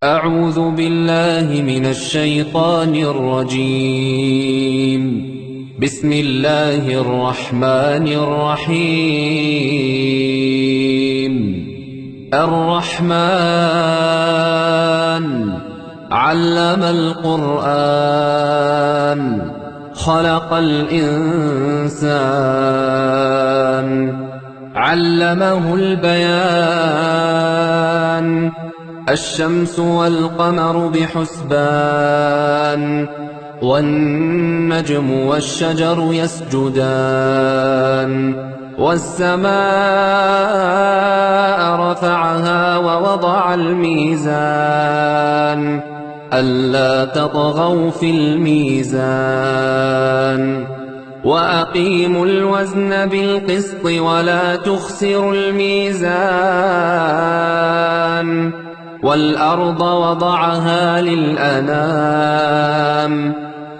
أعوذ بالله من الشيطان الرجيم. بسم الله الرحمن الرحيم. الرحمن علم القرآن خلق الإنسان علمه البيان الشمس والقمر بحسبان والنجم والشجر يسجدان والسماء رفعها ووضع الميزان ألا تطغوا في الميزان وأقيموا الوزن بالقسط ولا تخسروا الميزان والأرض وضعها للأنام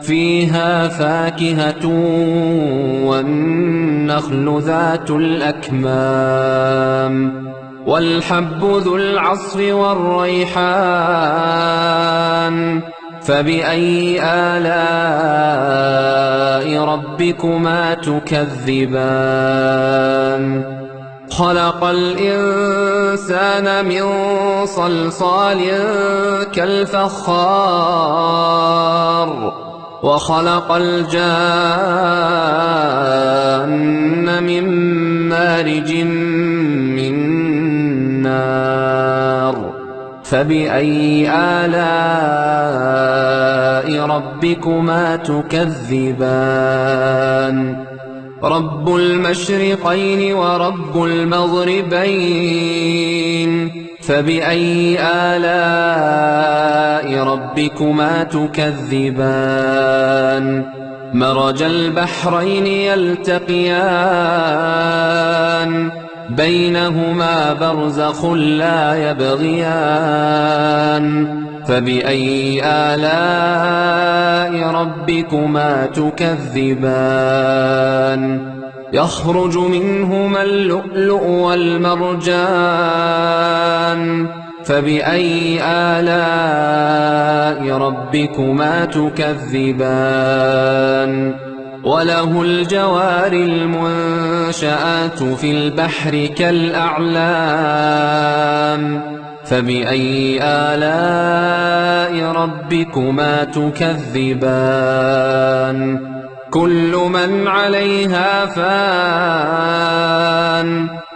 فيها فاكهة والنخل ذات الأكمام والحب ذو العصف والريحان فبأي آلاء ربكما تكذبان خلق الإنسان من صلصال كالفخار وخلق الجان من مارج من نار فبأي آلاء ربكما تكذبان رب المشرقين ورب المغربين فبأي آلاء ربكما تكذبان مرج البحرين يلتقيان بينهما برزخ لا يبغيان فبأي آلاء ربكما تكذبان يخرج منهما اللؤلؤ والمرجان فبأي آلاء ربكما تكذبان وله الجوار المنشآت في البحر كالأعلام فبأي آلاء ربكما تكذبان كل من عليها فان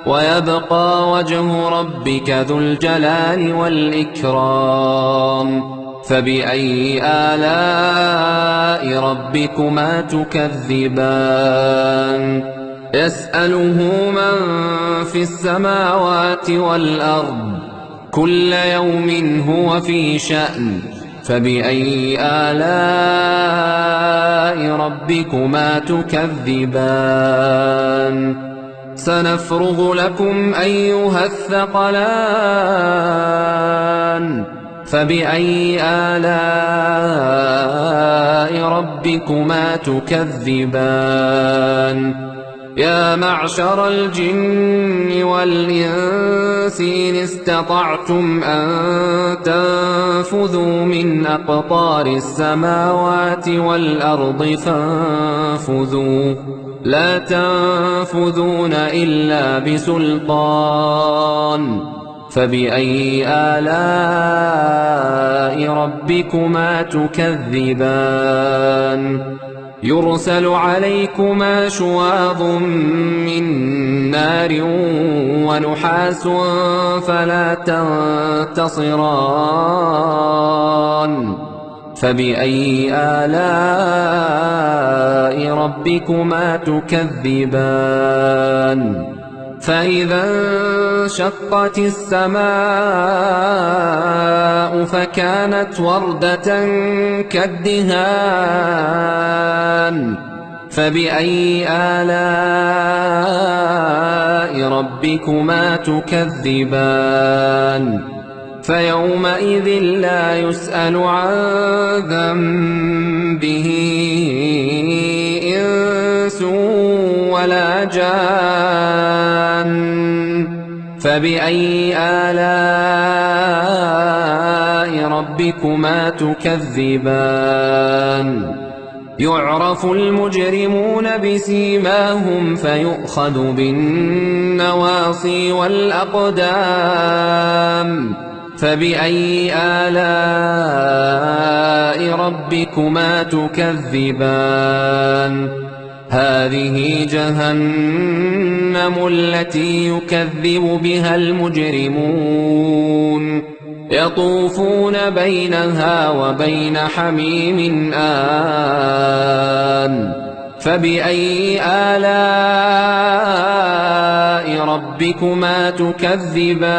ويبقى وجه ربك ذو الجلال والإكرام فبأي آلاء ربكما تكذبان يسأله من في السماوات والأرض كل يوم هو في شأن فبأي آلاء ربكما تكذبان سنفرغ لكم أيها الثقلان فبأي آلاء ربكما تكذبان يا معشر الجن والإنس إن استطعتم أن تنفذوا من أقطار السماوات والأرض فانفذوا لا تنفذون إلا بسلطان فبأي آلاء ربكما تكذبان يرسل عليكما شواظ من نار ونحاس فلا تنتصران فبأي آلاء ربكما تكذبان فإذا انشقت السماء فكانت وردة كالدهان فبأي آلاء ربكما تكذبان فيومئذ لا يسأل عن ذنبه إنس ولا جان فبأي آلاء ربكما تكذبان يعرف المجرمون بسيماهم فيؤخذ بالنواصي والأقدام فبأي آلاء ربكما تكذبان هذه جهنم التي يكذب بها المجرمون يطوفون بينها وبين حميم آن فبأي آلاء ربكما تكذبان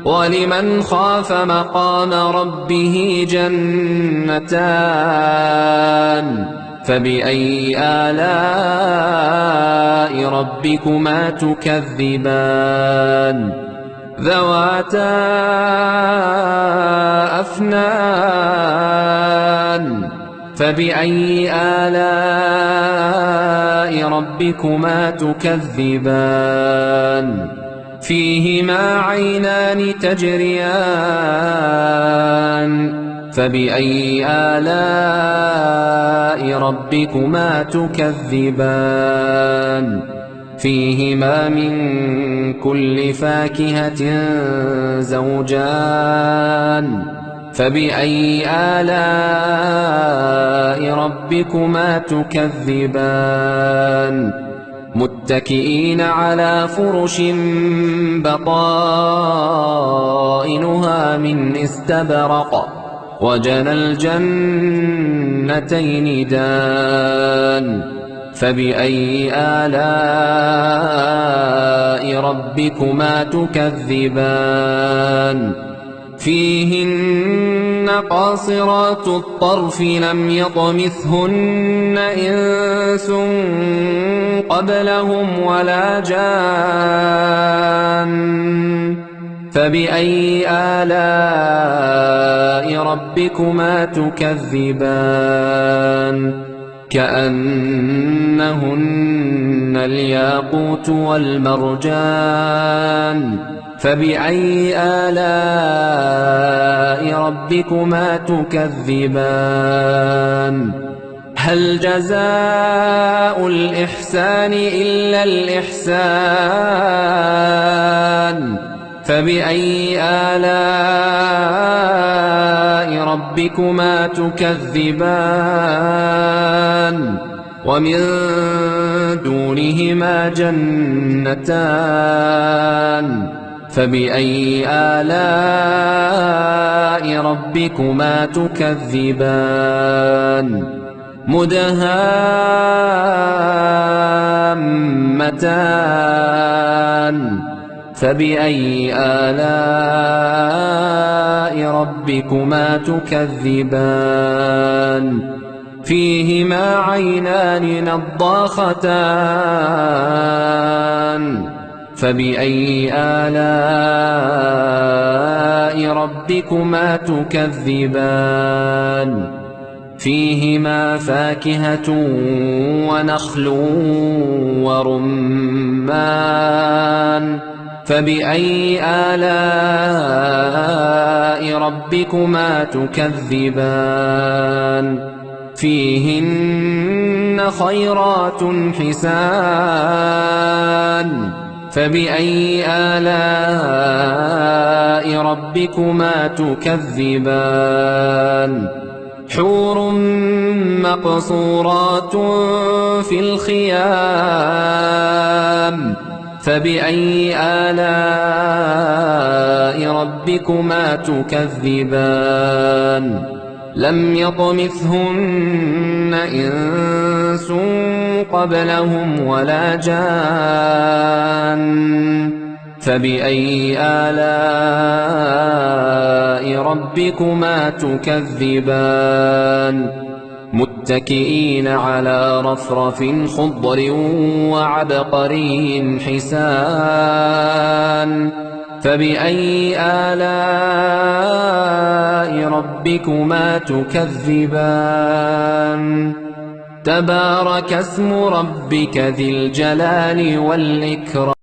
ولمن خاف مقام ربه جنتان فبأي آلاء ربكما تكذبان ذواتا أفنان فبأي آلاء ربكما تكذبان فيهما عينان تجريان فبأي آلاء ربكما تكذبان فيهما من كل فاكهة زوجان فبأي آلاء ربكما تكذبان متكئين على فرش بطائنها من استبرق وجنى الجنتين دان فبأي آلاء ربكما تكذبان فيهن قاصرات الطرف لم يطمثهن إنس قبلهم ولا جان فبأي آلاء ربكما تكذبان كأنهن الياقوت والمرجان فبأي آلاء ربكما تكذبان هل جزاء الإحسان إلا الإحسان فبأي آلاء ربكما تكذبان ومن دونهما جنتان فبأي آلاء ربكما تكذبان مدهامتان فبأي آلاء ربكما تكذبان فيهما عينان نضاختان فبأي آلاء ربكما تكذبان فيهما فاكهة ونخل ورمان فبأي آلاء ربكما تكذبان فيهن خيرات حسان فبأي آلاء ربكما تكذبان حور مقصورات في الخيام فبأي آلاء ربكما تكذبان لم يطمثهن إنس قبلهم ولا جان فبأي آلاء ربكما تكذبان متكئين على رفرف خضر وعبقري حسان فبأي آلاء ربكما تكذبان تبارك اسم ربك ذي الجلال والإكرام